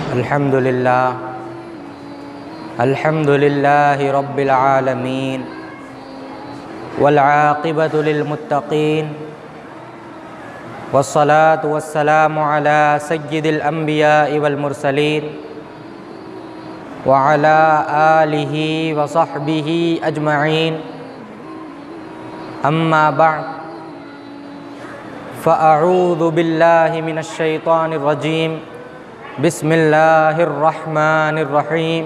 الحمد لله رب العالمين والعاقبة للمتقين والصلاة والسلام على سيد الأنبياء والمرسلين وعلى آله وصحبه أجمعين أما بعد فأعوذ بالله من الشيطان الرجيم بسم الله الرحمن الرحيم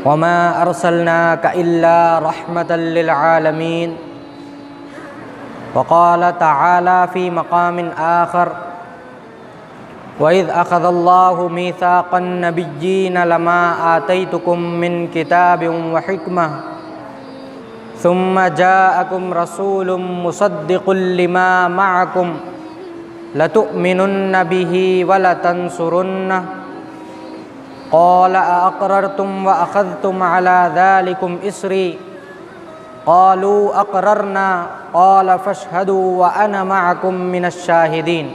وما أرسلناك إلا رحمة للعالمين وقال تعالى في مقام آخر وإذ أخذ الله ميثاق النبيين لما آتيتكم من كتاب وحكمة ثم جاءكم رسول مصدق لما معكم لتؤمنن به ولتنصرنه قال أأقررتم وأخذتم على ذلكم إصري قالوا أقررنا قال فاشهدوا وأنا معكم من الشاهدين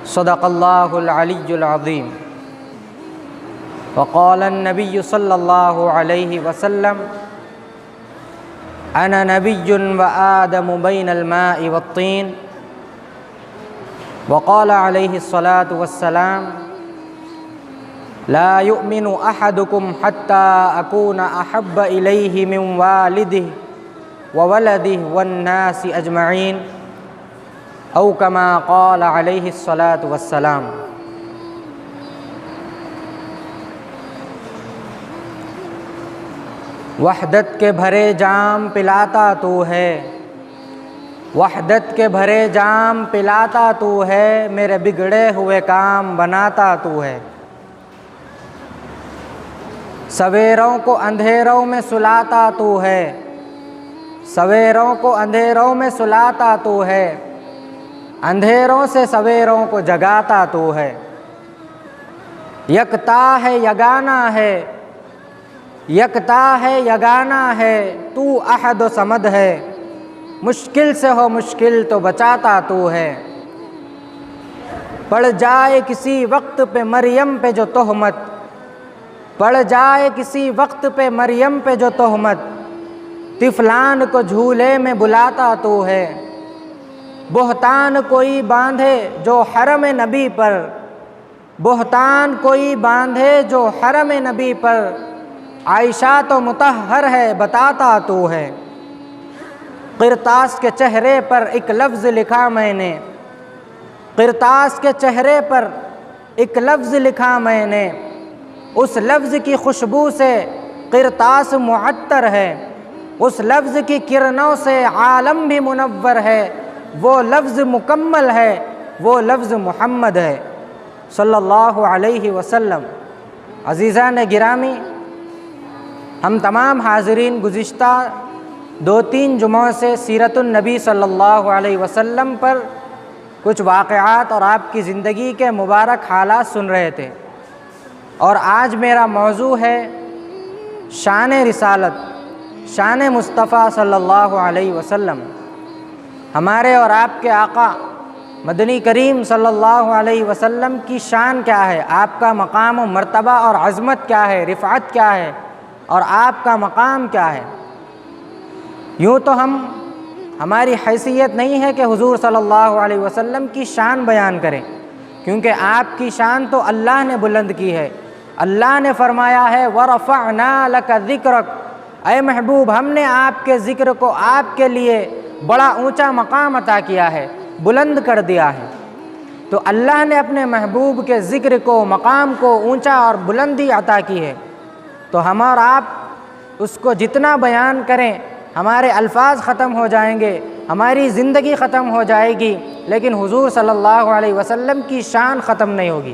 صدق الله العلي العظيم وقال النبي صلى الله عليه وسلم أنا نبي وآدم بين الماء والطين وقال عليه الصلاة والسلام لا يؤمن أحدكم حتى أكون أحب إليه من والده وولده والناس أجمعين أو كما قال عليه الصلاة والسلام۔ وحدت کے بھرے جام پلاتا تو ہے، وحدت کے بھرے جام پلاتا تو ہے، میرے بگڑے ہوئے کام بناتا تو ہے۔ سویروں کو اندھیروں میں سلاتا تو ہے، سویروں کو اندھیروں میں سلاتا تو ہے، اندھیروں سے سویروں کو جگاتا تو ہے۔ یکتا ہے یگانا ہے، یکتا ہے یگانا ہے، تو احد و صمد ہے، مشکل سے ہو مشکل تو بچاتا تو ہے۔ پڑ جائے کسی وقت پہ مریم پہ جو تہمت، پڑ جائے کسی وقت پہ مریم پہ جو تہمت، طفلان کو جھولے میں بلاتا تو ہے۔ بہتان کوئی باندھے جو حرم نبی پر، بہتان کوئی باندھے جو حرم نبی پر، عائشہ تو مطہر ہے بتاتا تو ہے۔ قرطاس کے چہرے پر ایک لفظ لکھا میں نے، قرطاس کے چہرے پر ایک لفظ لکھا میں نے، اس لفظ کی خوشبو سے قرطاس معطر ہے، اس لفظ کی کرنوں سے عالم بھی منور ہے، وہ لفظ مکمل ہے، وہ لفظ محمد ہے صلی اللہ علیہ وسلم۔ عزیزان گرامی، ہم تمام حاضرین گزشتہ 2-3 جمعوں سے سیرت النبی صلی اللہ علیہ وسلم پر کچھ واقعات اور آپ کی زندگی کے مبارک حالات سن رہے تھے، اور آج میرا موضوع ہے شان رسالت، شان مصطفیٰ صلی اللہ علیہ وسلم۔ ہمارے اور آپ کے آقا مدنی کریم صلی اللہ علیہ وسلم کی شان کیا ہے، آپ کا مقام و مرتبہ اور عظمت کیا ہے، رفعت کیا ہے، اور آپ کا مقام کیا ہے۔ یوں تو ہماری حیثیت نہیں ہے کہ حضور صلی اللہ علیہ وسلم کی شان بیان کریں، کیونکہ آپ کی شان تو اللہ نے بلند کی ہے۔ اللہ نے فرمایا ہے وَرَفَعْنَا لَكَ ذِكْرَكَ، اے محبوب ہم نے آپ کے ذکر کو آپ کے لیے بڑا اونچا مقام عطا کیا ہے، بلند کر دیا ہے۔ تو اللہ نے اپنے محبوب کے ذکر کو، مقام کو اونچا اور بلندی عطا کی ہے، تو ہم اور آپ اس کو جتنا بیان کریں ہمارے الفاظ ختم ہو جائیں گے، ہماری زندگی ختم ہو جائے گی، لیکن حضور صلی اللہ علیہ وسلم کی شان ختم نہیں ہوگی۔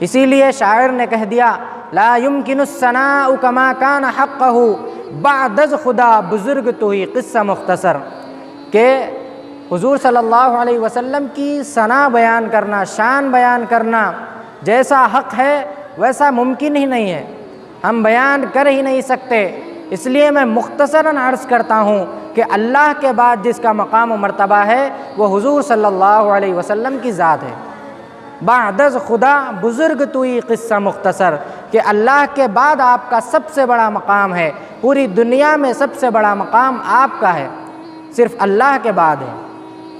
اسی لیے شاعر نے کہہ دیا لا يمكن الثناء كما كان حقه بعد از خدا بزرگ تو ہی قصہ مختصر، کہ حضور صلی اللہ علیہ وسلم کی ثنا بیان کرنا، شان بیان کرنا جیسا حق ہے ویسا ممکن ہی نہیں ہے، ہم بیان کر ہی نہیں سکتے۔ اس لیے میں مختصراً عرض کرتا ہوں کہ اللہ کے بعد جس کا مقام و مرتبہ ہے وہ حضور صلی اللہ علیہ وسلم کی ذات ہے۔ بعد از خدا بزرگ توئی قصہ مختصر، کہ اللہ کے بعد آپ کا سب سے بڑا مقام ہے، پوری دنیا میں سب سے بڑا مقام آپ کا ہے، صرف اللہ کے بعد ہے۔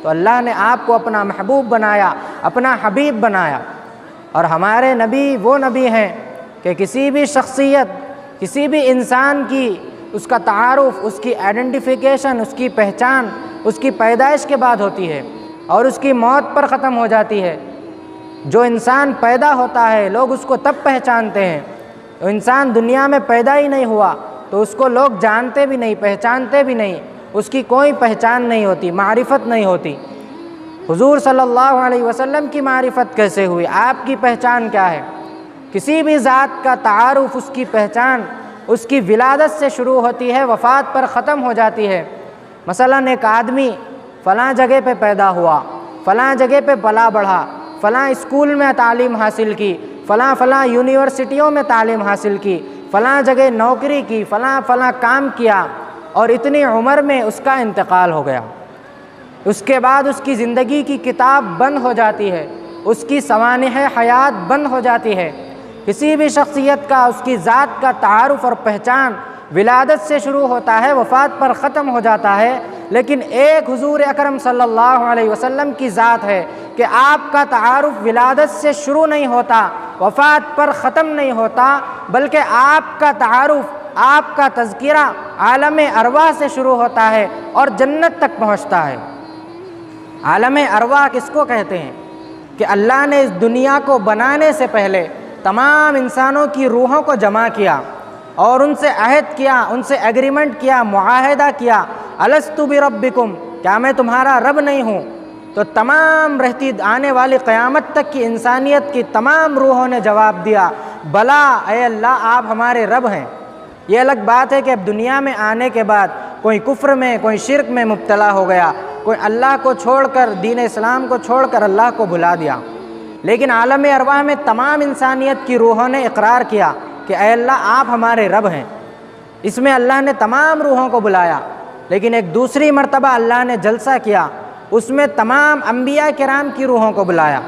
تو اللہ نے آپ کو اپنا محبوب بنایا، اپنا حبیب بنایا۔ اور ہمارے نبی وہ نبی ہیں کہ کسی بھی شخصیت، کسی بھی انسان کی اس کا تعارف، اس کی آئیڈینٹیفیکیشن، اس کی پہچان اس کی پیدائش کے بعد ہوتی ہے اور اس کی موت پر ختم ہو جاتی ہے۔ جو انسان پیدا ہوتا ہے لوگ اس کو تب پہچانتے ہیں، انسان دنیا میں پیدا ہی نہیں ہوا تو اس کو لوگ جانتے بھی نہیں، پہچانتے بھی نہیں، اس کی کوئی پہچان نہیں ہوتی، معرفت نہیں ہوتی۔ حضور صلی اللہ علیہ وسلم کی معرفت کیسے ہوئی؟ آپ کی پہچان کیا ہے؟ کسی بھی ذات کا تعارف، اس کی پہچان اس کی ولادت سے شروع ہوتی ہے، وفات پر ختم ہو جاتی ہے۔ مثلاً ایک آدمی فلاں جگہ پہ پیدا ہوا، فلاں جگہ پہ پلا بڑھا، فلاں اسکول میں تعلیم حاصل کی، فلاں یونیورسٹیوں میں تعلیم حاصل کی، فلاں جگہ نوکری کی، فلاں کام کیا، اور اتنی عمر میں اس کا انتقال ہو گیا۔ اس کے بعد اس کی زندگی کی کتاب بند ہو جاتی ہے، اس کی سوانح حیات بند ہو جاتی ہے۔ کسی بھی شخصیت کا، اس کی ذات کا تعارف اور پہچان ولادت سے شروع ہوتا ہے، وفات پر ختم ہو جاتا ہے، لیکن ایک حضور اکرم صلی اللہ علیہ وسلم کی ذات ہے کہ آپ کا تعارف ولادت سے شروع نہیں ہوتا، وفات پر ختم نہیں ہوتا، بلکہ آپ کا تعارف، آپ کا تذکرہ عالم ارواح سے شروع ہوتا ہے اور جنت تک پہنچتا ہے۔ عالم ارواح کس کو کہتے ہیں؟ کہ اللہ نے اس دنیا کو بنانے سے پہلے تمام انسانوں کی روحوں کو جمع کیا اور ان سے عہد کیا، ان سے ایگریمنٹ کیا، معاہدہ کیا، الست بربکم، کیا میں تمہارا رب نہیں ہوں؟ تو تمام رہتی آنے والی قیامت تک کی انسانیت کی تمام روحوں نے جواب دیا، بلا اے اللہ آپ ہمارے رب ہیں۔ یہ الگ بات ہے کہ اب دنیا میں آنے کے بعد کوئی کفر میں، کوئی شرک میں مبتلا ہو گیا، کوئی اللہ کو چھوڑ کر، دین اسلام کو چھوڑ کر اللہ کو بھلا دیا، لیکن عالم ارواح میں تمام انسانیت کی روحوں نے اقرار کیا کہ اے اللہ آپ ہمارے رب ہیں۔ اس میں اللہ نے تمام روحوں کو بلایا، لیکن ایک دوسری مرتبہ اللہ نے جلسہ کیا، اس میں تمام انبیاء کرام کی روحوں کو بلایا۔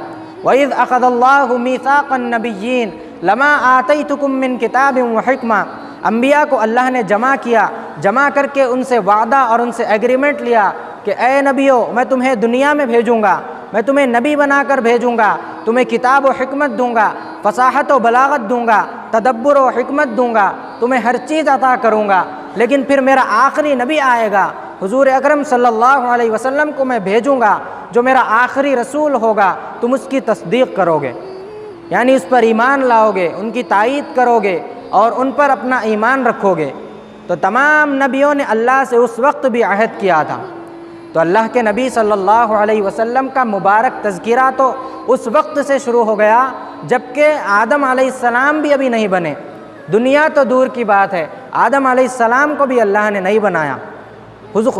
وَإِذْ أَخَذَ اللَّهُ مِيثَاقَ النَّبِيِّينَ لَمَا آتَيْتُكُم مِّن كِتَابٍ وَحِكْمَةٍ، انبیاء کو اللہ نے جمع کیا، جمع کر کے ان سے وعدہ اور ان سے ایگریمنٹ لیا کہ اے نبیو میں تمہیں دنیا میں بھیجوں گا، میں تمہیں نبی بنا کر بھیجوں گا، تمہیں کتاب و حکمت دوں گا، فصاحت و بلاغت دوں گا، تدبر و حکمت دوں گا، تمہیں ہر چیز عطا کروں گا، لیکن پھر میرا آخری نبی آئے گا، حضور اکرم صلی اللہ علیہ وسلم کو میں بھیجوں گا جو میرا آخری رسول ہوگا، تم اس کی تصدیق کرو گے، یعنی اس پر ایمان لاؤ گے، ان کی تائید کرو گے اور ان پر اپنا ایمان رکھو گے۔ تو تمام نبیوں نے اللہ سے اس وقت بھی عہد کیا تھا۔ تو اللہ کے نبی صلی اللہ علیہ وسلم کا مبارک تذکرہ تو اس وقت سے شروع ہو گیا جبکہ آدم علیہ السلام بھی ابھی نہیں بنے، دنیا تو دور کی بات ہے، آدم علیہ السلام کو بھی اللہ نے نہیں بنایا۔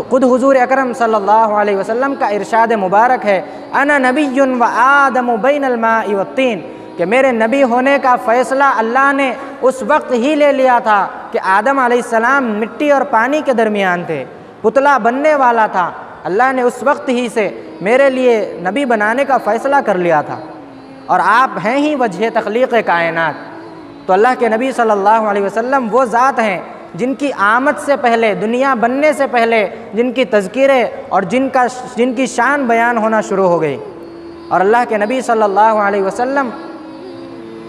خود حضور اکرم صلی اللہ علیہ وسلم کا ارشاد مبارک ہے، انا نبی و آدم بین الماء والطین، کہ میرے نبی ہونے کا فیصلہ اللہ نے اس وقت ہی لے لیا تھا کہ آدم علیہ السلام مٹی اور پانی کے درمیان تھے، پتلا بننے والا تھا، اللہ نے اس وقت ہی سے میرے لیے نبی بنانے کا فیصلہ کر لیا تھا، اور آپ ہیں ہی وجہ تخلیق کائنات۔ تو اللہ کے نبی صلی اللہ علیہ وسلم وہ ذات ہیں جن کی آمد سے پہلے، دنیا بننے سے پہلے جن کی تذکرے اور جن کی شان بیان ہونا شروع ہو گئی۔ اور اللہ کے نبی صلی اللہ علیہ وسلم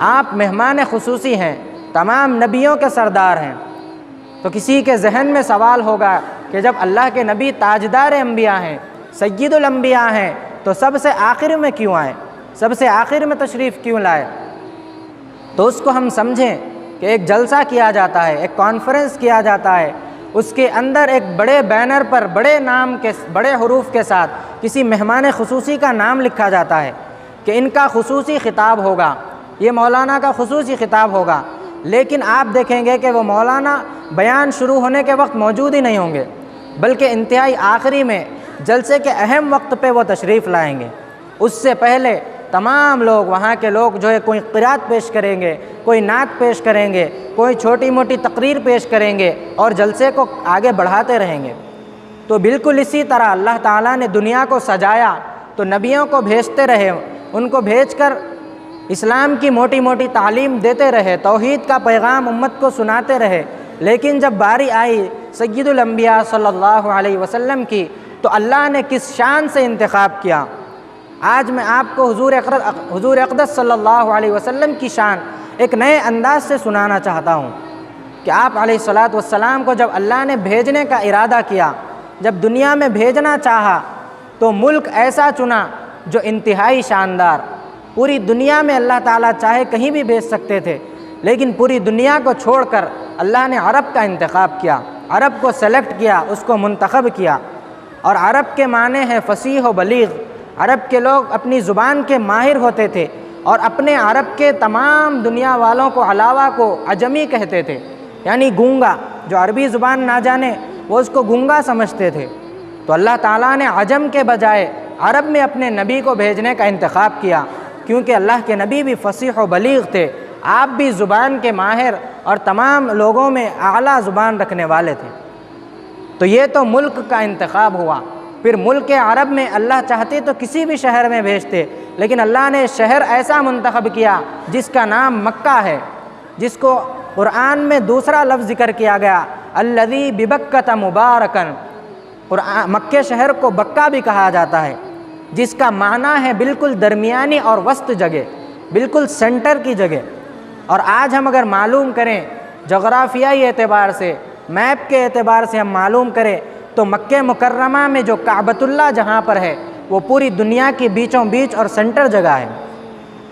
آپ مہمان خصوصی ہیں، تمام نبیوں کے سردار ہیں۔ تو کسی کے ذہن میں سوال ہوگا کہ جب اللہ کے نبی تاجدار انبیاء ہیں، سید الانبیاء ہیں، تو سب سے آخر میں کیوں آئے، سب سے آخر میں تشریف کیوں لائے؟ تو اس کو ہم سمجھیں کہ ایک جلسہ کیا جاتا ہے، ایک کانفرنس کیا جاتا ہے، اس کے اندر ایک بڑے بینر پر بڑے نام کے، بڑے حروف کے ساتھ کسی مہمان خصوصی کا نام لکھا جاتا ہے کہ ان کا خصوصی خطاب ہوگا، یہ مولانا کا خصوصی خطاب ہوگا، لیکن آپ دیکھیں گے کہ وہ مولانا بیان شروع ہونے کے وقت موجود ہی نہیں ہوں گے، بلکہ انتہائی آخری میں جلسے کے اہم وقت پہ وہ تشریف لائیں گے۔ اس سے پہلے تمام لوگ، وہاں کے لوگ جو ہے کوئی قرات پیش کریں گے، کوئی نعت پیش کریں گے، کوئی چھوٹی موٹی تقریر پیش کریں گے اور جلسے کو آگے بڑھاتے رہیں گے۔ تو بالکل اسی طرح اللہ تعالیٰ نے دنیا کو سجایا تو نبیوں کو بھیجتے رہے، ان کو بھیج کر اسلام کی موٹی موٹی تعلیم دیتے رہے، توحید کا پیغام امت کو سناتے رہے، لیکن جب باری آئی سید الانبیاء صلی اللہ علیہ وسلم کی تو اللہ نے کس شان سے انتخاب کیا۔ آج میں آپ کو حضور اقدس صلی اللہ علیہ وسلم کی شان ایک نئے انداز سے سنانا چاہتا ہوں کہ آپ علیہ الصلاۃ والسلام کو جب اللہ نے بھیجنے کا ارادہ کیا، جب دنیا میں بھیجنا چاہا تو ملک ایسا چنا جو انتہائی شاندار، پوری دنیا میں اللہ تعالیٰ چاہے کہیں بھی بھیج سکتے تھے، لیکن پوری دنیا کو چھوڑ کر اللہ نے عرب کا انتخاب کیا، عرب کو سلیکٹ کیا، اس کو منتخب کیا۔ اور عرب کے معنی ہے فصیح و بلیغ، عرب کے لوگ اپنی زبان کے ماہر ہوتے تھے اور اپنے عرب کے تمام دنیا والوں کو علاوہ کو عجمی کہتے تھے، یعنی گونگا، جو عربی زبان نہ جانے وہ اس کو گونگا سمجھتے تھے۔ تو اللہ تعالیٰ نے عجم کے بجائے عرب میں اپنے نبی کو بھیجنے کا انتخاب کیا، کیونکہ اللہ کے نبی بھی فصیح و بلیغ تھے، آپ بھی زبان کے ماہر اور تمام لوگوں میں اعلیٰ زبان رکھنے والے تھے۔ تو یہ تو ملک کا انتخاب ہوا۔ پھر ملک عرب میں اللہ چاہتے تو کسی بھی شہر میں بھیجتے، لیکن اللہ نے شہر ایسا منتخب کیا جس کا نام مکہ ہے، جس کو قرآن میں دوسرا لفظ ذکر کیا گیا، الذی ببکۃ مبارکن۔ مکہ شہر کو بکہ بھی کہا جاتا ہے، جس کا معنی ہے بالکل درمیانی اور وسط جگہ، بالکل سینٹر کی جگہ۔ اور آج ہم اگر معلوم کریں جغرافیائی اعتبار سے، میپ کے اعتبار سے ہم معلوم کریں تو مکہ مکرمہ میں جو کعبۃ اللہ جہاں پر ہے وہ پوری دنیا کی بیچوں بیچ اور سینٹر جگہ ہے،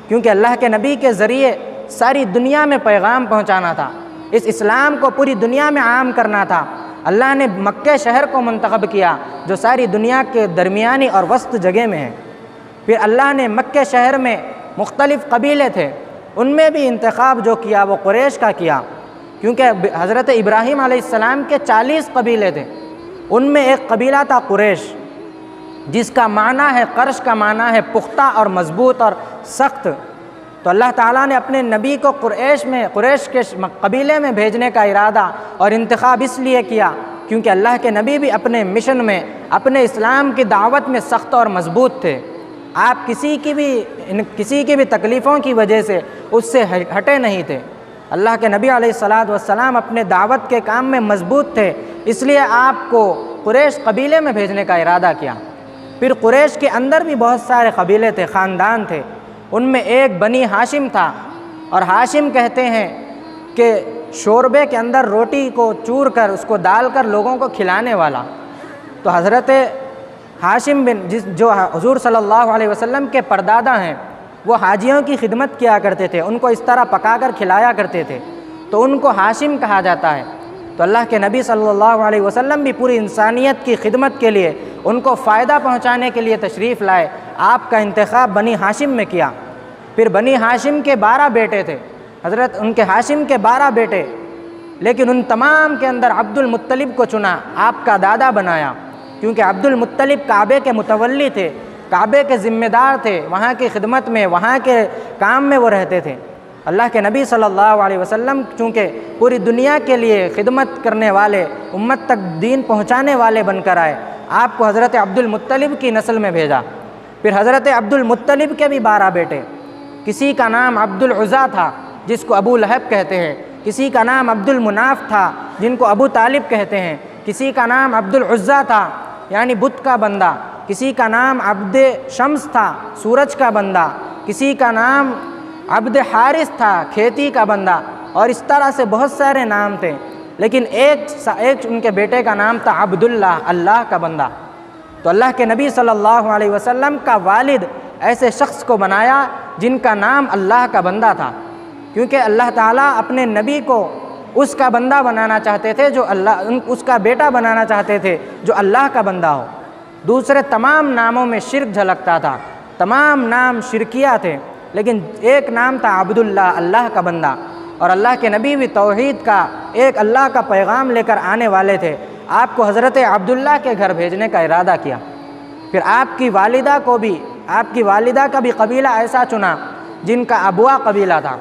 کیونکہ اللہ کے نبی کے ذریعے ساری دنیا میں پیغام پہنچانا تھا، اس اسلام کو پوری دنیا میں عام کرنا تھا۔ اللہ نے مکہ شہر کو منتخب کیا جو ساری دنیا کے درمیانی اور وسط جگہ میں ہے۔ پھر اللہ نے مکہ شہر میں مختلف قبیلے تھے، ان میں بھی انتخاب جو کیا وہ قریش کا کیا، کیونکہ حضرت ابراہیم علیہ السلام کے 40 قبیلے تھے، ان میں ایک قبیلہ تھا قریش، جس کا معنی ہے، قرش کا معنی ہے پختہ اور مضبوط اور سخت۔ تو اللہ تعالیٰ نے اپنے نبی کو قریش کے قبیلے میں بھیجنے کا ارادہ اور انتخاب اس لیے کیا کیونکہ اللہ کے نبی بھی اپنے مشن میں، اپنے اسلام کی دعوت میں سخت اور مضبوط تھے۔ آپ کسی کی بھی تکلیفوں کی وجہ سے اس سے ہٹے نہیں تھے۔ اللہ کے نبی علیہ الصلاۃ والسلام اپنے دعوت کے کام میں مضبوط تھے، اس لیے آپ کو قریش قبیلے میں بھیجنے کا ارادہ کیا۔ پھر قریش کے اندر بھی بہت سارے قبیلے تھے، خاندان تھے، ان میں ایک بنی ہاشم تھا، اور ہاشم کہتے ہیں کہ شوربے کے اندر روٹی کو چور کر اس کو ڈال کر لوگوں کو کھلانے والا۔ تو حضرت ہاشم جو حضور صلی اللہ علیہ وسلم کے پردادا ہیں، وہ حاجیوں کی خدمت کیا کرتے تھے، ان کو اس طرح پکا کر کھلایا کرتے تھے، تو ان کو ہاشم کہا جاتا ہے۔ تو اللہ کے نبی صلی اللہ علیہ وسلم بھی پوری انسانیت کی خدمت کے لیے، ان کو فائدہ پہنچانے کے لیے تشریف لائے، آپ کا انتخاب بنی ہاشم میں کیا۔ پھر بنی ہاشم کے 12 بیٹے تھے، ان کے ہاشم کے 12 بیٹے، لیکن ان تمام کے اندر عبد المطلب کو چنا، آپ کا دادا بنایا، کیونکہ عبد المطلب کعبے کے متولی تھے، کعبے کے ذمہ دار تھے، وہاں کی خدمت میں، وہاں کے کام میں وہ رہتے تھے۔ اللہ کے نبی صلی اللہ علیہ وسلم چونکہ پوری دنیا کے لیے خدمت کرنے والے، امت تک دین پہنچانے والے بن کر آئے، آپ کو حضرت عبد المطلب کی نسل میں بھیجا۔ پھر حضرت عبد المطلب کے بھی 12 بیٹے، کسی کا نام عبد العزیٰ تھا جس کو ابو لہب کہتے ہیں، کسی کا نام عبد المناف تھا جن کو ابو طالب کہتے ہیں، کسی کا نام عبد العزیٰ تھا یعنی بت کا بندہ، کسی کا نام عبد شمس تھا سورج کا بندہ، کسی کا نام عبد حارث تھا کھیتی کا بندہ، اور اس طرح سے بہت سارے نام تھے، لیکن ایک ان کے بیٹے کا نام تھا عبداللہ، اللہ کا بندہ۔ تو اللہ کے نبی صلی اللہ علیہ وسلم کا والد ایسے شخص کو بنایا جن کا نام اللہ کا بندہ تھا، کیونکہ اللہ تعالیٰ اپنے نبی کو اس کا بندہ بنانا چاہتے تھے جو اس کا بیٹا بنانا چاہتے تھے جو اللہ کا بندہ ہو۔ دوسرے تمام ناموں میں شرک جھلکتا تھا، تمام نام شرکیہ تھے، لیکن ایک نام تھا عبداللہ، اللہ کا بندہ، اور اللہ کے نبی بھی توحید کا، ایک اللہ کا پیغام لے کر آنے والے تھے۔ آپ کو حضرت عبداللہ کے گھر بھیجنے کا ارادہ کیا۔ پھر آپ کی والدہ کا بھی قبیلہ ایسا چنا جن کا ابوا قبیلہ تھا،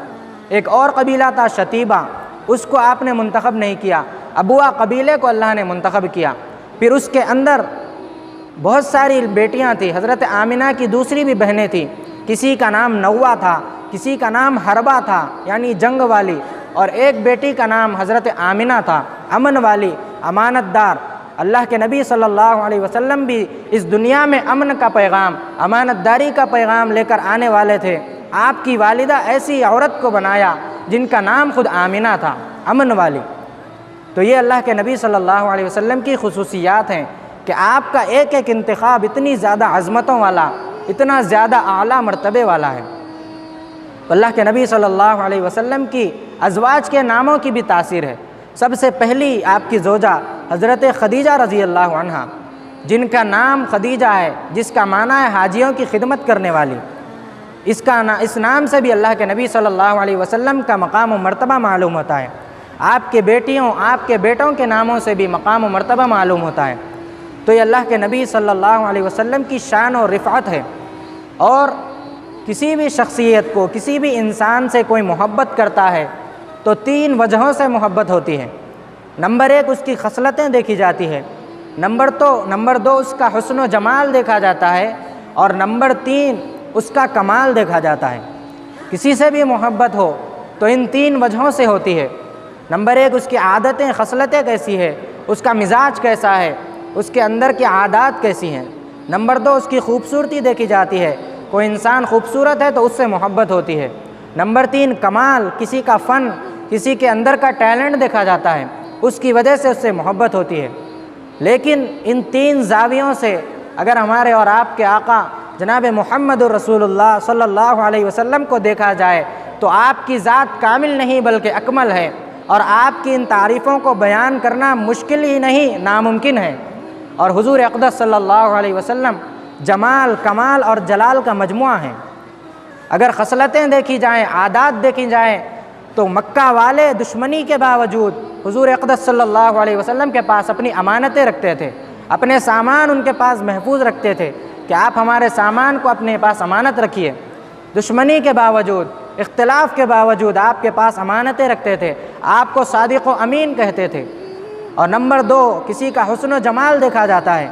ایک اور قبیلہ تھا شتیبہ، اس کو آپ نے منتخب نہیں کیا، ابوا قبیلے کو اللہ نے منتخب کیا۔ پھر اس کے اندر بہت ساری بیٹیاں تھیں. حضرت آمنہ کی دوسری بھی بہنیں تھیں. کسی کا نام نوا تھا, کسی کا نام حربہ تھا یعنی جنگ والی, اور ایک بیٹی کا نام حضرت آمنہ تھا, امن والی, امانت دار. اللہ کے نبی صلی اللہ علیہ وسلم بھی اس دنیا میں امن کا پیغام, امانت داری کا پیغام لے کر آنے والے تھے. آپ کی والدہ ایسی عورت کو بنایا جن کا نام خود آمنہ تھا, امن والی. تو یہ اللہ کے نبی صلی اللہ علیہ وسلم کی خصوصیات ہیں کہ آپ کا ایک ایک انتخاب اتنی زیادہ عظمتوں والا, اتنا زیادہ اعلیٰ مرتبے والا ہے. تو اللہ کے نبی صلی اللہ علیہ وسلم کی ازواج کے ناموں کی بھی تاثیر ہے. سب سے پہلی آپ کی زوجہ حضرت خدیجہ رضی اللہ عنہا, جن کا نام خدیجہ ہے, جس کا معنی ہے حاجیوں کی خدمت کرنے والی. اس نام سے بھی اللہ کے نبی صلی اللہ علیہ وسلم کا مقام و مرتبہ معلوم ہوتا ہے. آپ کے بیٹیوں, آپ کے بیٹوں کے ناموں سے بھی مقام و مرتبہ معلوم ہوتا ہے. تو یہ اللہ کے نبی صلی اللہ علیہ وسلم کی شان و رفعت ہے. اور کسی بھی شخصیت کو, کسی بھی انسان سے کوئی محبت کرتا ہے تو 3 وجہوں سے محبت ہوتی ہے. نمبر 1 اس کی خصلتیں دیکھی جاتی ہے, نمبر 2 اس کا حسن و جمال دیکھا جاتا ہے, اور نمبر 3 اس کا کمال دیکھا جاتا ہے. کسی سے بھی محبت ہو تو ان 3 وجہوں سے ہوتی ہے. نمبر 1 اس کی عادتیں, خصلتیں کیسی ہے, اس کا مزاج کیسا ہے, اس کے اندر کی عادات کیسی ہیں. نمبر 2 اس کی خوبصورتی دیکھی جاتی ہے, کوئی انسان خوبصورت ہے تو اس سے محبت ہوتی ہے. نمبر 3 کمال, کسی کا فن, کسی کے اندر کا ٹیلنٹ دیکھا جاتا ہے, اس کی وجہ سے اس سے محبت ہوتی ہے. لیکن ان 3 زاویوں سے اگر ہمارے اور آپ کے آقا جناب محمد الرسول اللہ صلی اللہ علیہ وسلم کو دیکھا جائے تو آپ کی ذات کامل نہیں بلکہ اکمل ہے, اور آپ کی ان تعریفوں کو بیان کرنا مشکل ہی نہیں, ناممکن ہے. اور حضور اقدس صلی اللہ علیہ وسلم جمال, کمال اور جلال کا مجموعہ ہیں. اگر خصلتیں دیکھی جائیں, عادات دیکھی جائیں, تو مکہ والے دشمنی کے باوجود حضور اقدس صلی اللہ علیہ وسلم کے پاس اپنی امانتیں رکھتے تھے, اپنے سامان ان کے پاس محفوظ رکھتے تھے کہ آپ ہمارے سامان کو اپنے پاس امانت رکھیے. دشمنی کے باوجود, اختلاف کے باوجود آپ کے پاس امانتیں رکھتے تھے, آپ کو صادق و امین کہتے تھے. اور نمبر 2 کسی کا حسن و جمال دیکھا جاتا ہے.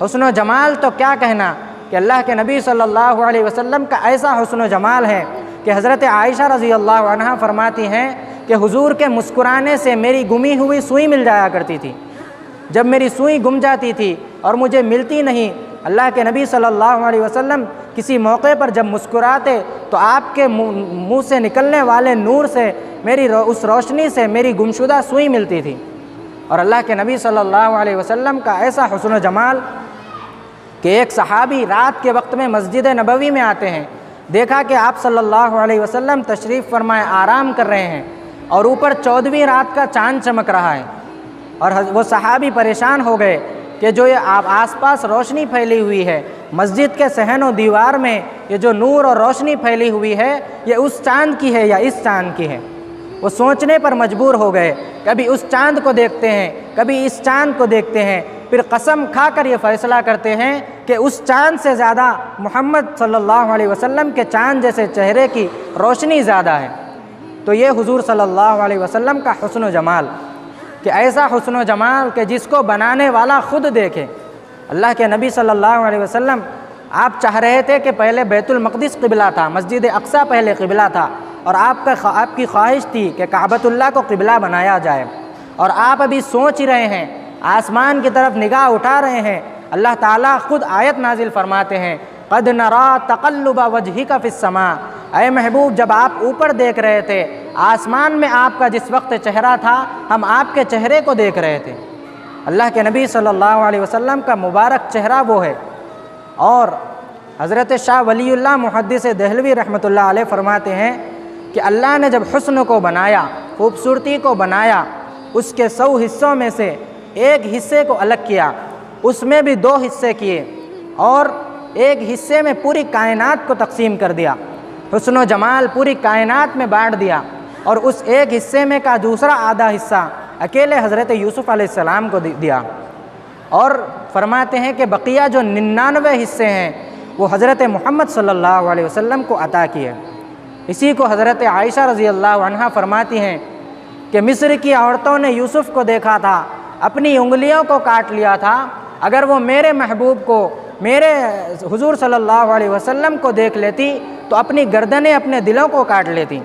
حسن و جمال تو کیا کہنا کہ اللہ کے نبی صلی اللہ علیہ وسلم کا ایسا حسن و جمال ہے کہ حضرت عائشہ رضی اللہ عنہا فرماتی ہیں کہ حضور کے مسکرانے سے میری گمی ہوئی سوئی مل جایا کرتی تھی. جب میری سوئی گم جاتی تھی اور مجھے ملتی نہیں, اللہ کے نبی صلی اللہ علیہ وسلم کسی موقع پر جب مسکراتے تو آپ کے منہ سے نکلنے والے نور سے, اس روشنی سے میری گمشدہ سوئی ملتی تھی. اور اللہ کے نبی صلی اللہ علیہ وسلم کا ایسا حسن و جمال کہ ایک صحابی رات کے وقت میں مسجد نبوی میں آتے ہیں, دیکھا کہ آپ صلی اللہ علیہ وسلم تشریف فرمائے آرام کر رہے ہیں اور اوپر 14ویں رات کا چاند چمک رہا ہے. اور وہ صحابی پریشان ہو گئے کہ جو یہ آس پاس روشنی پھیلی ہوئی ہے, مسجد کے صحن و دیوار میں یہ جو نور اور روشنی پھیلی ہوئی ہے, یہ اس چاند کی ہے یا اس چاند کی ہے. وہ سوچنے پر مجبور ہو گئے, کبھی اس چاند کو دیکھتے ہیں, کبھی اس چاند کو دیکھتے ہیں, پھر قسم کھا کر یہ فیصلہ کرتے ہیں کہ اس چاند سے زیادہ محمد صلی اللہ علیہ وسلم کے چاند جیسے چہرے کی روشنی زیادہ ہے. تو یہ حضور صلی اللہ علیہ وسلم کا حسن و جمال, کہ ایسا حسن و جمال کہ جس کو بنانے والا خود دیکھے. اللہ کے نبی صلی اللہ علیہ وسلم آپ چاہ رہے تھے کہ پہلے بیت المقدس قبلہ تھا, مسجد اقصیٰ پہلے قبلہ تھا, اور آپ کی خواہش تھی کہ کعبۃ اللہ کو قبلہ بنایا جائے. اور آپ ابھی سوچ ہی رہے ہیں, آسمان کی طرف نگاہ اٹھا رہے ہیں, اللہ تعالیٰ خود آیت نازل فرماتے ہیں, قد نرا تقلب وجہک فی السماء. اے محبوب, جب آپ اوپر دیکھ رہے تھے, آسمان میں آپ کا جس وقت چہرہ تھا, ہم آپ کے چہرے کو دیکھ رہے تھے. اللہ کے نبی صلی اللہ علیہ وسلم کا مبارک چہرہ وہ ہے. اور حضرت شاہ ولی اللہ محدث دہلوی رحمۃ اللہ علیہ فرماتے ہیں کہ اللہ نے جب حسن کو بنایا, خوبصورتی کو بنایا, اس کے 100 حصوں میں سے ایک حصے کو الگ کیا, اس میں بھی 2 حصے کیے, اور ایک حصے میں پوری کائنات کو تقسیم کر دیا. حسن و جمال پوری کائنات میں بانٹ دیا, اور اس ایک حصے میں کا دوسرا آدھا حصہ اکیلے حضرت یوسف علیہ السلام کو دیا. اور فرماتے ہیں کہ بقیہ جو 99 حصے ہیں وہ حضرت محمد صلی اللہ علیہ وسلم کو عطا کیے. اسی کو حضرت عائشہ رضی اللہ عنہا فرماتی ہیں کہ مصر کی عورتوں نے یوسف کو دیکھا تھا اپنی انگلیوں کو کاٹ لیا تھا، اگر وہ میرے محبوب کو، میرے حضور صلی اللہ علیہ وسلم کو دیکھ لیتی تو اپنی گردنیں، اپنے دلوں کو کاٹ لیتی۔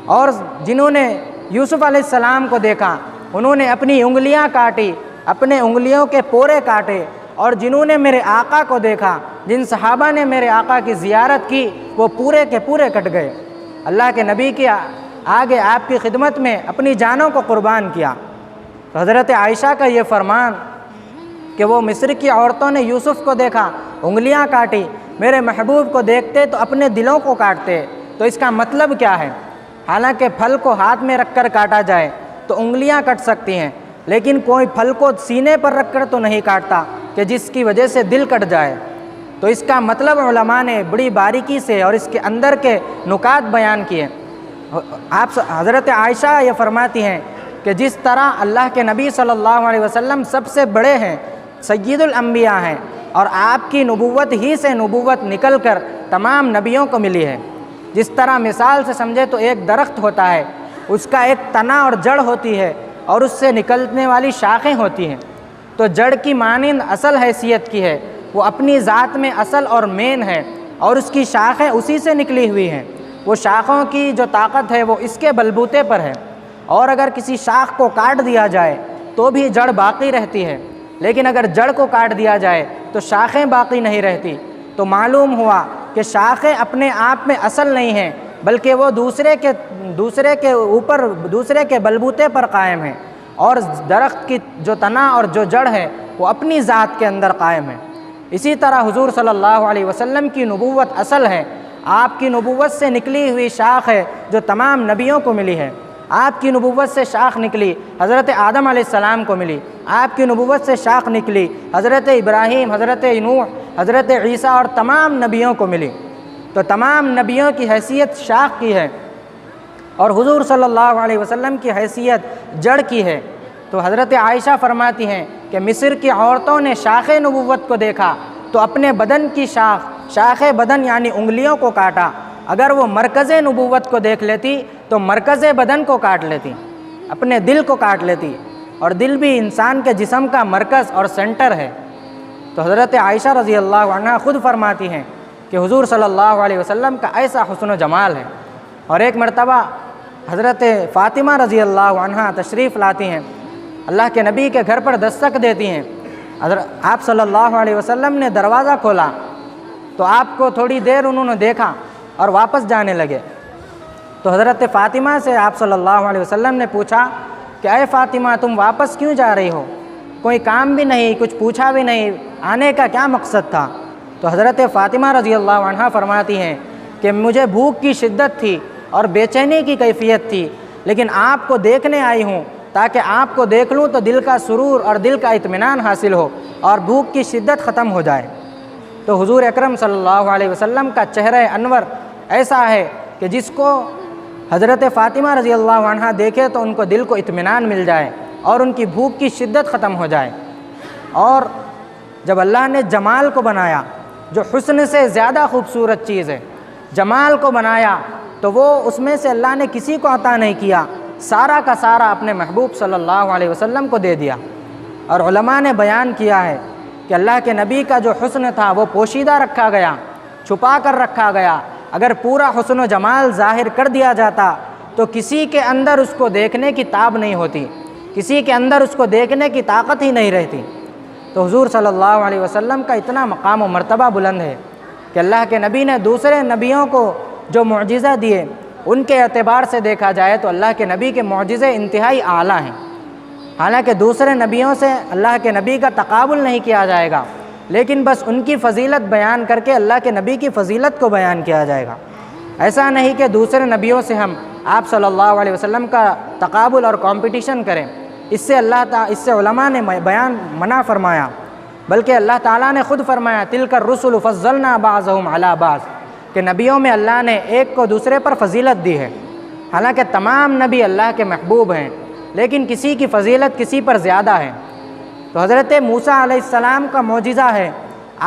اور جنہوں نے یوسف علیہ السلام کو دیکھا انہوں نے اپنی انگلیاں کاٹی، اپنے انگلیوں کے پورے کاٹے، اور جنہوں نے میرے آقا کو دیکھا، جن صحابہ نے میرے آقا کی زیارت کی، وہ پورے کے پورے کٹ گئے۔ اللہ کے نبی کے آگے آپ کی خدمت میں اپنی جانوں کو قربان کیا۔ تو حضرت عائشہ کا یہ فرمان کہ وہ مصر کی عورتوں نے یوسف کو دیکھا، انگلیاں کاٹی، میرے محبوب کو دیکھتے تو اپنے دلوں کو کاٹتے، تو اس کا مطلب کیا ہے؟ حالانکہ پھل کو ہاتھ میں رکھ کر کاٹا جائے تو انگلیاں کٹ سکتی ہیں، لیکن کوئی پھل کو سینے پر رکھ کر تو نہیں کاٹتا کہ جس کی وجہ سے دل کٹ جائے۔ تو اس کا مطلب علماء نے بڑی باریکی سے اور اس کے اندر کے نکات بیان کیے۔ آپ حضرت عائشہ یہ فرماتی ہیں کہ جس طرح اللہ کے نبی صلی اللہ علیہ وسلم سب سے بڑے ہیں، سید الانبیاء ہیں، اور آپ کی نبوت ہی سے نبوت نکل کر تمام نبیوں کو ملی ہے۔ جس طرح مثال سے سمجھے تو ایک درخت ہوتا ہے، اس کا ایک تنا اور جڑ ہوتی ہے اور اس سے نکلنے والی شاخیں ہوتی ہیں، تو جڑ کی مانند اصل حیثیت کی ہے، وہ اپنی ذات میں اصل اور مین ہے، اور اس کی شاخیں اسی سے نکلی ہوئی ہیں۔ وہ شاخوں کی جو طاقت ہے وہ اس کے بلبوتے پر ہے، اور اگر کسی شاخ کو کاٹ دیا جائے تو بھی جڑ باقی رہتی ہے، لیکن اگر جڑ کو کاٹ دیا جائے تو شاخیں باقی نہیں رہتی۔ تو معلوم ہوا کہ شاخیں اپنے آپ میں اصل نہیں ہیں، بلکہ وہ دوسرے کے اوپر، دوسرے کے بلبوتے پر قائم ہیں، اور درخت کی جو تنا اور جو جڑ ہے وہ اپنی ذات کے اندر قائم ہے۔ اسی طرح حضور صلی اللہ علیہ وسلم کی نبوت اصل ہے، آپ کی نبوت سے نکلی ہوئی شاخ ہے جو تمام نبیوں کو ملی ہے۔ آپ کی نبوت سے شاخ نکلی، حضرت آدم علیہ السلام کو ملی، آپ کی نبوت سے شاخ نکلی، حضرت ابراہیم، حضرت نوح، حضرت عیسیٰ اور تمام نبیوں کو ملی۔ تو تمام نبیوں کی حیثیت شاخ کی ہے، اور حضور صلی اللہ علیہ وسلم کی حیثیت جڑ کی ہے۔ تو حضرت عائشہ فرماتی ہیں کہ مصر کی عورتوں نے شاخ نبوت کو دیکھا تو اپنے بدن کی شاخ بدن یعنی انگلیوں کو کاٹا، اگر وہ مرکز نبوت کو دیکھ لیتی تو مرکز بدن کو کاٹ لیتی، اپنے دل کو کاٹ لیتی، اور دل بھی انسان کے جسم کا مرکز اور سینٹر ہے۔ تو حضرت عائشہ رضی اللہ عنہ خود فرماتی ہیں کہ حضور صلی اللہ علیہ وسلم کا ایسا حسن و جمال ہے۔ اور ایک مرتبہ حضرت فاطمہ رضی اللہ عنہ تشریف لاتی ہیں، اللہ کے نبی کے گھر پر دستک دیتی ہیں۔ آپ صلی اللہ علیہ وسلم نے دروازہ کھولا تو آپ کو تھوڑی دیر انہوں نے دیکھا اور واپس جانے لگے۔ تو حضرت فاطمہ سے آپ صلی اللہ علیہ وسلم نے پوچھا کہ اے فاطمہ تم واپس کیوں جا رہی ہو؟ کوئی کام بھی نہیں، کچھ پوچھا بھی نہیں، آنے کا کیا مقصد تھا؟ تو حضرت فاطمہ رضی اللہ عنہ فرماتی ہیں کہ مجھے بھوک کی شدت تھی اور بے چینی کی کیفیت تھی، لیکن آپ کو دیکھنے آئی ہوں تاکہ آپ کو دیکھ لوں تو دل کا سرور اور دل کا اطمینان حاصل ہو اور بھوک کی شدت ختم ہو جائے۔ تو حضور اکرم صلی اللہ علیہ وسلم کا چہرہ انور ایسا ہے کہ جس کو حضرت فاطمہ رضی اللہ عنہ دیکھے تو ان کو دل کو اطمینان مل جائے اور ان کی بھوک کی شدت ختم ہو جائے۔ اور جب اللہ نے جمال کو بنایا، جو حسن سے زیادہ خوبصورت چیز ہے، جمال کو بنایا، تو وہ اس میں سے اللہ نے کسی کو عطا نہیں کیا، سارا کا سارا اپنے محبوب صلی اللہ علیہ وسلم کو دے دیا۔ اور علماء نے بیان کیا ہے کہ اللہ کے نبی کا جو حسن تھا وہ پوشیدہ رکھا گیا، چھپا کر رکھا گیا۔ اگر پورا حسن و جمال ظاہر کر دیا جاتا تو کسی کے اندر اس کو دیکھنے کی تاب نہیں ہوتی، کسی کے اندر اس کو دیکھنے کی طاقت ہی نہیں رہتی۔ تو حضور صلی اللہ علیہ وسلم کا اتنا مقام و مرتبہ بلند ہے کہ اللہ کے نبی نے دوسرے نبیوں کو جو معجزہ دیے ان کے اعتبار سے دیکھا جائے تو اللہ کے نبی کے معجزے انتہائی اعلیٰ ہیں۔ حالانکہ دوسرے نبیوں سے اللہ کے نبی کا تقابل نہیں کیا جائے گا، لیکن بس ان کی فضیلت بیان کر کے اللہ کے نبی کی فضیلت کو بیان کیا جائے گا۔ ایسا نہیں کہ دوسرے نبیوں سے ہم آپ صلی اللہ علیہ وسلم کا تقابل اور کمپٹیشن کریں، اس سے علماء نے بیان منع فرمایا، بلکہ اللہ تعالیٰ نے خود فرمایا تلک الرسل فضلنا بعضهم علی بعض، کہ نبیوں میں اللہ نے ایک کو دوسرے پر فضیلت دی ہے۔ حالانکہ تمام نبی اللہ کے محبوب ہیں، لیکن کسی کی فضیلت کسی پر زیادہ ہے۔ تو حضرت موسیٰ علیہ السلام کا معجزہ ہے،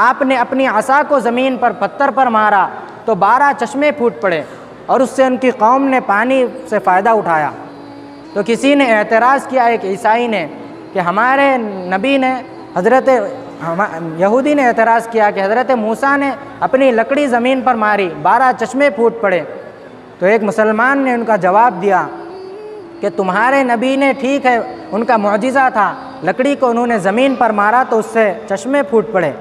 آپ نے اپنی عصا کو زمین پر پتھر پر مارا تو 12 چشمے پھوٹ پڑے، اور اس سے ان کی قوم نے پانی سے فائدہ اٹھایا۔ تو کسی نے اعتراض کیا، ایک عیسائی نے، کہ ہمارے نبی نے یہودی نے اعتراض کیا کہ حضرت موسیٰ نے اپنی لکڑی زمین پر ماری، 12 چشمے پھوٹ پڑے۔ تو ایک مسلمان نے ان کا جواب دیا کہ تمہارے نبی نے، ٹھیک ہے ان کا معجزہ تھا، لکڑی کو انہوں نے زمین پر مارا تو اس سے چشمے پھوٹ پڑے،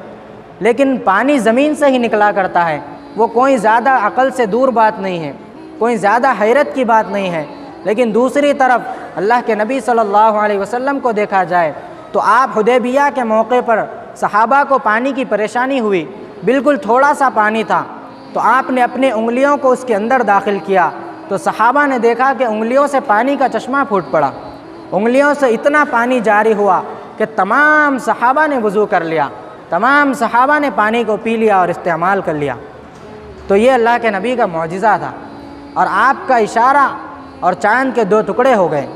لیکن پانی زمین سے ہی نکلا کرتا ہے، وہ کوئی زیادہ عقل سے دور بات نہیں ہے، کوئی زیادہ حیرت کی بات نہیں ہے۔ لیکن دوسری طرف اللہ کے نبی صلی اللہ علیہ وسلم کو دیکھا جائے تو آپ حدیبیہ کے موقع پر صحابہ کو پانی کی پریشانی ہوئی، بالکل تھوڑا سا پانی تھا، تو آپ نے اپنی انگلیوں کو اس کے اندر داخل کیا، تو صحابہ نے دیکھا کہ انگلیوں سے پانی کا چشمہ پھوٹ پڑا، انگلیوں سے اتنا پانی جاری ہوا کہ تمام صحابہ نے وضو کر لیا، تمام صحابہ نے پانی کو پی لیا اور استعمال کر لیا۔ تو یہ اللہ کے نبی کا معجزہ تھا، اور آپ کا اشارہ اور چاند کے 2 ٹکڑے ہو گئے۔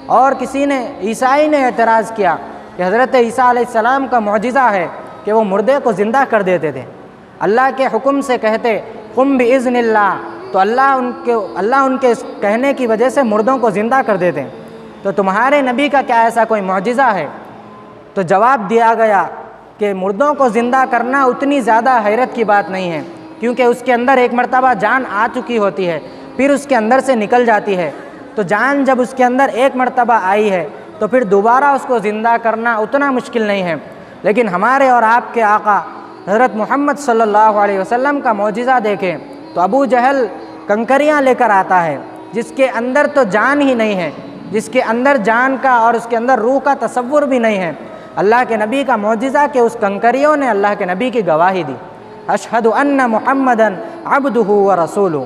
اور کسی نے، عیسائی نے اعتراض کیا کہ حضرت عیسیٰ علیہ السلام کا معجزہ ہے کہ وہ مردے کو زندہ کر دیتے تھے، اللہ کے حکم سے کہتے قم بإذن اللہ، تو اللہ ان کے اس کہنے کی وجہ سے مردوں کو زندہ کر دیتے، تو تمہارے نبی کا کیا ایسا کوئی معجزہ ہے؟ تو جواب دیا گیا کہ مردوں کو زندہ کرنا اتنی زیادہ حیرت کی بات نہیں ہے، کیونکہ اس کے اندر ایک مرتبہ جان آ چکی ہوتی ہے، پھر اس کے اندر سے نکل جاتی ہے، تو جان جب اس کے اندر ایک مرتبہ آئی ہے تو پھر دوبارہ اس کو زندہ کرنا اتنا مشکل نہیں ہے۔ لیکن ہمارے اور آپ کے آقا حضرت محمد صلی اللہ علیہ وسلم کا معجزہ دیکھیں تو ابو جہل کنکریاں لے کر آتا ہے جس کے اندر تو جان ہی نہیں ہے، جس کے اندر جان کا اور اس کے اندر روح کا تصور بھی نہیں ہے۔ اللہ کے نبی کا معجزہ کہ اس کنکریوں نے اللہ کے نبی کی گواہی دی، اشہد ان محمدً عبدہ ورسولہ۔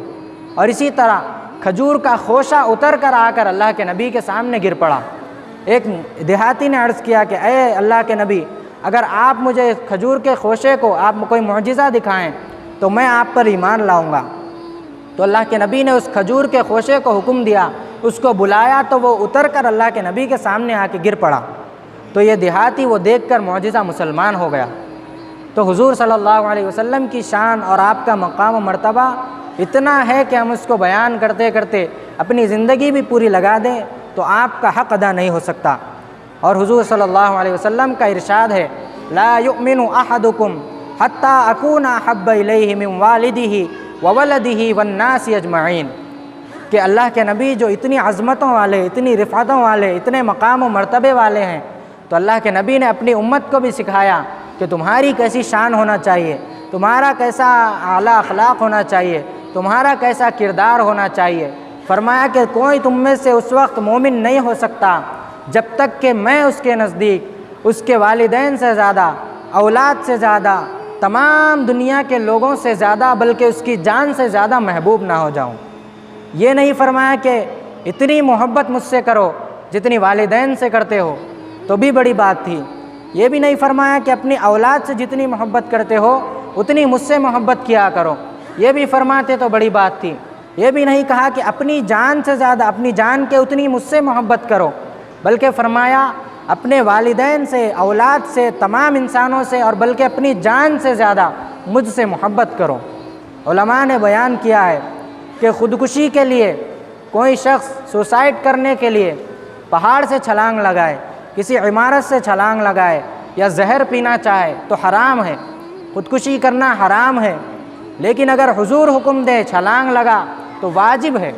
اور اسی طرح کھجور کا خوشہ اتر کر آ کر اللہ کے نبی کے سامنے گر پڑا۔ ایک دیہاتی نے عرض کیا کہ اے اللہ کے نبی، اگر آپ مجھے کھجور کے خوشے کو آپ کوئی معجزہ دکھائیں تو میں آپ پر ایمان لاؤں گا۔ تو اللہ کے نبی نے اس کھجور کے خوشے کو حکم دیا، اس کو بلایا تو وہ اتر کر اللہ کے نبی کے سامنے آ کے گر پڑا۔ تو یہ دیہاتی وہ دیکھ کر معجزہ مسلمان ہو گیا۔ تو حضور صلی اللہ علیہ وسلم کی شان اور آپ کا مقام و مرتبہ اتنا ہے کہ ہم اس کو بیان کرتے کرتے اپنی زندگی بھی پوری لگا دیں تو آپ کا حق ادا نہیں ہو سکتا۔ اور حضور صلی اللہ علیہ وسلم کا ارشاد ہے لا یؤمن احدکم حتی اکون احب الیہ من والدہ وولدہ والناس اجمعین، کہ اللہ کے نبی جو اتنی عظمتوں والے، اتنی رفعتوں والے، اتنے مقام و مرتبے والے ہیں، تو اللہ کے نبی نے اپنی امت کو بھی سکھایا کہ تمہاری کیسی شان ہونا چاہیے، تمہارا کیسا اعلیٰ اخلاق ہونا چاہیے، تمہارا کیسا کردار ہونا چاہیے۔ فرمایا کہ کوئی تم میں سے اس وقت مومن نہیں ہو سکتا جب تک کہ میں اس کے نزدیک اس کے والدین سے زیادہ، اولاد سے زیادہ، تمام دنیا کے لوگوں سے زیادہ، بلکہ اس کی جان سے زیادہ محبوب نہ ہو جاؤں۔ یہ نہیں فرمایا کہ اتنی محبت مجھ سے کرو جتنی والدین سے کرتے ہو، تو بھی بڑی بات تھی۔ یہ بھی نہیں فرمایا کہ اپنی اولاد سے جتنی محبت کرتے ہو اتنی مجھ سے محبت کیا کرو، یہ بھی فرماتے تو بڑی بات تھی۔ یہ بھی نہیں کہا کہ اپنی جان سے زیادہ، اپنی جان کے اتنی مجھ سے محبت کرو، بلکہ فرمایا اپنے والدین سے، اولاد سے، تمام انسانوں سے، اور بلکہ اپنی جان سے زیادہ مجھ سے محبت کرو۔ علماء نے بیان کیا ہے کہ خودکشی کے لیے کوئی شخص سوسائڈ کرنے کے لیے پہاڑ سے چھلانگ لگائے، کسی عمارت سے چھلانگ لگائے، یا زہر پینا چاہے تو حرام ہے، خودکشی کرنا حرام ہے۔ لیکن اگر حضور حکم دے چھلانگ لگا تو واجب ہے۔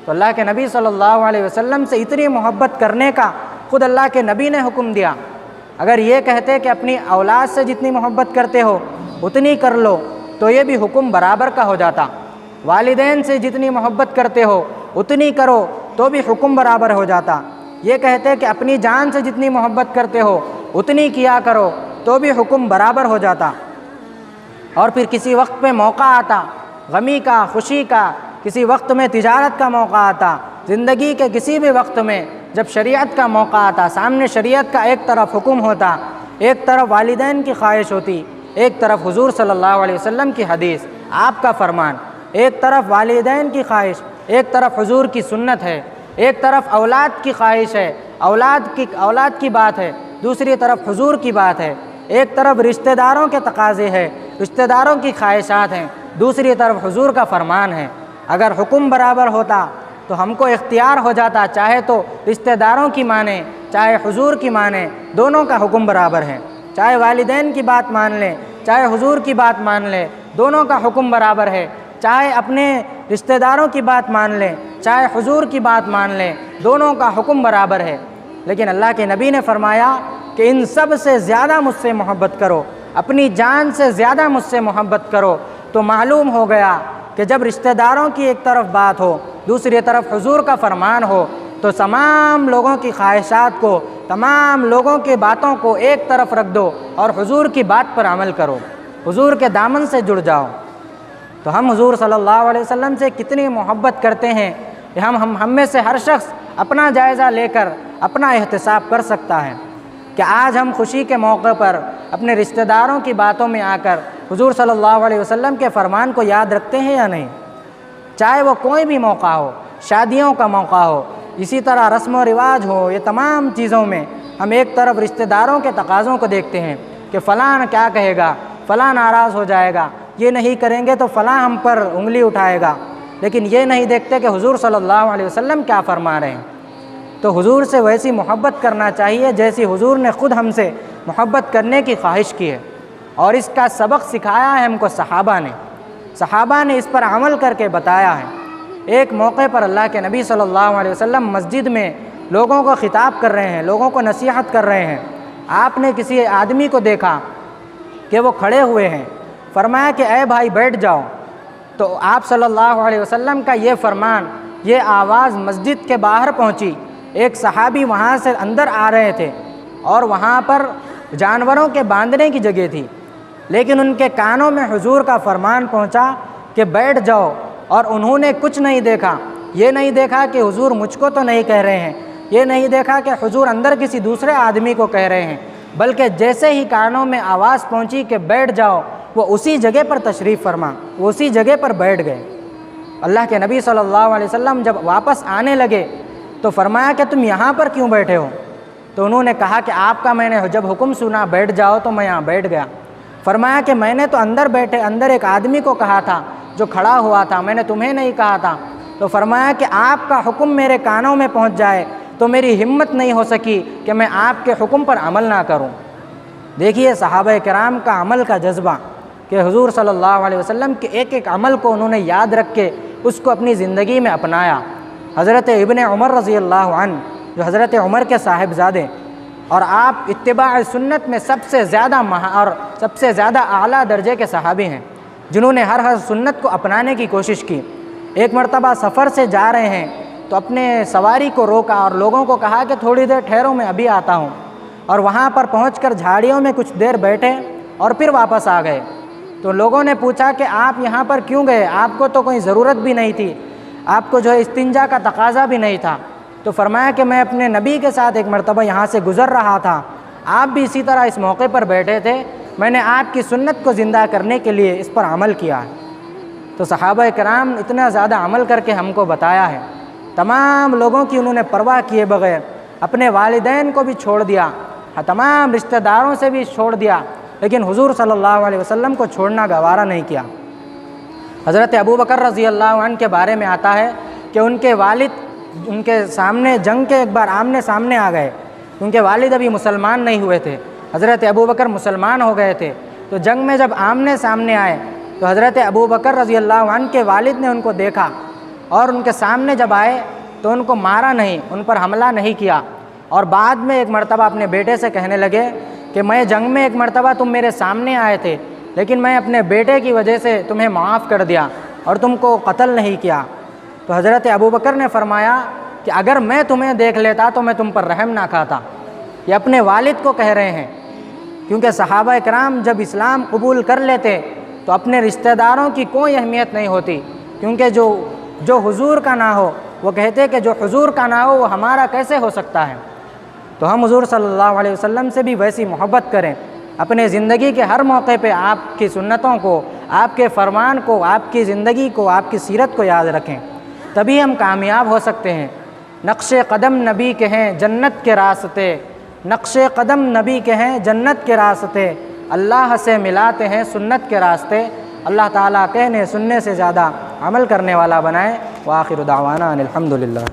تو اللہ کے نبی صلی اللہ علیہ وسلم سے اتنی محبت کرنے کا خود اللہ کے نبی نے حکم دیا۔ اگر یہ کہتے کہ اپنی اولاد سے جتنی محبت کرتے ہو اتنی کر لو تو یہ بھی حکم برابر کا ہو جاتا۔ والدین سے جتنی محبت کرتے ہو اتنی کرو تو بھی حکم برابر ہو جاتا۔ یہ کہتے کہ اپنی جان سے جتنی محبت کرتے ہو اتنی کیا کرو تو بھی حکم برابر ہو جاتا۔ اور پھر کسی وقت پہ موقع آتا، غمی کا، خوشی کا، کسی وقت میں تجارت کا موقع آتا، زندگی کے کسی بھی وقت میں جب شریعت کا موقع آتا، سامنے شریعت کا ایک طرف حکم ہوتا، ایک طرف والدین کی خواہش ہوتی، ایک طرف حضور صلی اللہ علیہ وسلم کی حدیث، آپ کا فرمان، ایک طرف والدین کی خواہش، ایک طرف حضور کی سنت ہے، ایک طرف اولاد کی خواہش ہے، اولاد کی بات ہے، دوسری طرف حضور کی بات ہے، ایک طرف رشتہ داروں کے تقاضے ہیں، رشتہ داروں کی خواہشات ہیں، دوسری طرف حضور کا فرمان ہے۔ اگر حکم برابر ہوتا تو ہم کو اختیار ہو جاتا، چاہے تو رشتہ داروں کی مانیں، چاہے حضور کی مانیں، دونوں کا حکم برابر ہے۔ چاہے والدین کی بات مان لیں، چاہے حضور کی بات مان لیں، دونوں کا حکم برابر ہے۔ چاہے اپنے رشتہ داروں کی بات مان لیں، چاہے حضور کی بات مان لیں، دونوں کا حکم برابر ہے۔ لیکن اللہ کے نبی نے فرمایا کہ ان سب سے زیادہ مجھ سے محبت کرو، اپنی جان سے زیادہ مجھ سے محبت کرو۔ تو معلوم ہو گیا کہ جب رشتہ داروں کی ایک طرف بات ہو، دوسری طرف حضور کا فرمان ہو، تو تمام لوگوں کی خواہشات کو، تمام لوگوں کی باتوں کو ایک طرف رکھ دو اور حضور کی بات پر عمل کرو، حضور کے دامن سے جڑ جاؤ۔ تو ہم حضور صلی اللہ علیہ وسلم سے کتنی محبت کرتے ہیں، کہ ہم میں سے ہر شخص اپنا جائزہ لے کر اپنا احتساب کر سکتا ہے کہ آج ہم خوشی کے موقع پر اپنے رشتہ داروں کی باتوں میں آ کر حضور صلی اللہ علیہ وسلم کے فرمان کو یاد رکھتے ہیں یا نہیں۔ چاہے وہ کوئی بھی موقع ہو، شادیوں کا موقع ہو، اسی طرح رسم و رواج ہو، یہ تمام چیزوں میں ہم ایک طرف رشتہ داروں کے تقاضوں کو دیکھتے ہیں کہ فلاں کیا کہے گا، فلاں ناراض ہو جائے گا، یہ نہیں کریں گے تو فلاں ہم پر انگلی اٹھائے گا، لیکن یہ نہیں دیکھتے کہ حضور صلی اللہ علیہ وسلم کیا فرما رہے ہیں۔ تو حضور سے ویسی محبت کرنا چاہیے جیسی حضور نے خود ہم سے محبت کرنے کی خواہش کی ہے، اور اس کا سبق سکھایا ہے ہم کو صحابہ نے اس پر عمل کر کے بتایا ہے۔ ایک موقع پر اللہ کے نبی صلی اللہ علیہ وسلم مسجد میں لوگوں کو خطاب کر رہے ہیں، لوگوں کو نصیحت کر رہے ہیں۔ آپ نے کسی آدمی کو دیکھا کہ وہ کھڑے ہوئے ہیں، فرمایا کہ اے بھائی بیٹھ جاؤ۔ تو آپ صلی اللہ علیہ وسلم کا یہ فرمان، یہ آواز مسجد کے باہر پہنچی۔ ایک صحابی وہاں سے اندر آ رہے تھے اور وہاں پر جانوروں کے باندھنے کی جگہ تھی، لیکن ان کے کانوں میں حضور کا فرمان پہنچا کہ بیٹھ جاؤ، اور انہوں نے کچھ نہیں دیکھا، یہ نہیں دیکھا کہ حضور مجھ کو تو نہیں کہہ رہے ہیں، یہ نہیں دیکھا کہ حضور اندر کسی دوسرے آدمی کو کہہ رہے ہیں، بلکہ جیسے ہی کانوں میں آواز پہنچی کہ بیٹھ جاؤ، وہ اسی جگہ پر تشریف فرما، وہ اسی جگہ پر بیٹھ گئے۔ اللہ کے نبی صلی اللہ علیہ وسلم جب واپس آنے لگے تو فرمایا کہ تم یہاں پر کیوں بیٹھے ہو؟ تو انہوں نے کہا کہ آپ کا میں نے جب حکم سنا بیٹھ جاؤ تو میں یہاں بیٹھ گیا۔ فرمایا کہ میں نے تو اندر ایک آدمی کو کہا تھا جو کھڑا ہوا تھا، میں نے تمہیں نہیں کہا تھا۔ تو فرمایا کہ آپ کا حکم میرے کانوں میں پہنچ جائے تو میری ہمت نہیں ہو سکی کہ میں آپ کے حکم پر عمل نہ کروں۔ دیکھیے صحابہ کرام کا عمل کا جذبہ، کہ حضور صلی اللہ علیہ وسلم کے ایک ایک عمل کو انہوں نے یاد رکھ کے اس کو اپنی زندگی میں اپنایا۔ حضرت ابن عمر رضی اللہ عنہ، جو حضرت عمر کے صاحبزادے اور آپ اتباع سنت میں سب سے زیادہ اور سب سے زیادہ اعلیٰ درجے کے صحابی ہیں، جنہوں نے ہر سنت کو اپنانے کی کوشش کی۔ ایک مرتبہ سفر سے جا رہے ہیں تو اپنے سواری کو روکا اور لوگوں کو کہا کہ تھوڑی دیر ٹھہرو، میں ابھی آتا ہوں، اور وہاں پر پہنچ کر جھاڑیوں میں کچھ دیر بیٹھے اور پھر واپس آ گئے۔ تو لوگوں نے پوچھا کہ آپ یہاں پر کیوں گئے؟ آپ کو تو کوئی ضرورت بھی نہیں تھی، آپ کو جو ہے استنجا کا تقاضا بھی نہیں تھا۔ تو فرمایا کہ میں اپنے نبی کے ساتھ ایک مرتبہ یہاں سے گزر رہا تھا، آپ بھی اسی طرح اس موقع پر بیٹھے تھے، میں نے آپ کی سنت کو زندہ کرنے کے لیے اس پر عمل کیا ہے۔ تو صحابہ کرام اتنا زیادہ عمل کر کے ہم کو بتایا ہے، تمام لوگوں کی انہوں نے پرواہ کیے بغیر اپنے والدین کو بھی چھوڑ دیا، تمام رشتہ داروں سے بھی چھوڑ دیا، لیکن حضور صلی اللہ علیہ وسلم کو چھوڑنا گوارا نہیں کیا۔ حضرت ابو بکر رضی اللہ عنہ کے بارے میں آتا ہے کہ ان کے والد ان کے سامنے جنگ کے ایک بار آمنے سامنے آ گئے، ان کے والد ابھی مسلمان نہیں ہوئے تھے، حضرت ابو بکر مسلمان ہو گئے تھے۔ تو جنگ میں جب آمنے سامنے آئے تو حضرت ابو بکر رضی اللہ عنہ کے والد نے ان کو دیکھا اور ان کے سامنے جب آئے تو ان کو مارا نہیں، ان پر حملہ نہیں کیا، اور بعد میں ایک مرتبہ اپنے بیٹے سے کہنے لگے کہ میں جنگ میں ایک مرتبہ تم میرے سامنے آئے تھے، لیکن میں اپنے بیٹے کی وجہ سے تمہیں معاف کر دیا اور تم کو قتل نہیں کیا۔ تو حضرت ابو بکر نے فرمایا کہ اگر میں تمہیں دیکھ لیتا تو میں تم پر رحم نہ کھاتا۔ یہ اپنے والد کو کہہ رہے ہیں، کیونکہ صحابہ کرام جب اسلام قبول کر لیتے تو اپنے رشتہ داروں کی کوئی اہمیت نہیں ہوتی، کیونکہ جو حضور کا نہ ہو، وہ کہتے کہ جو حضور کا نہ ہو وہ ہمارا کیسے ہو سکتا ہے۔ تو ہم حضور صلی اللہ علیہ وسلم سے بھی ویسی محبت کریں، اپنے زندگی کے ہر موقع پہ آپ کی سنتوں کو، آپ کے فرمان کو، آپ کی زندگی کو، آپ کی سیرت کو یاد رکھیں، تبھی ہم کامیاب ہو سکتے ہیں۔ نقش قدم نبی کے ہیں جنت کے راستے، نقش قدم نبی کے ہیں جنت کے راستے، اللہ سے ملاتے ہیں سنت کے راستے۔ اللہ تعالیٰ کہنے سننے سے زیادہ عمل کرنے والا بنائے۔ وآخر دعوانا ان الحمد للہ۔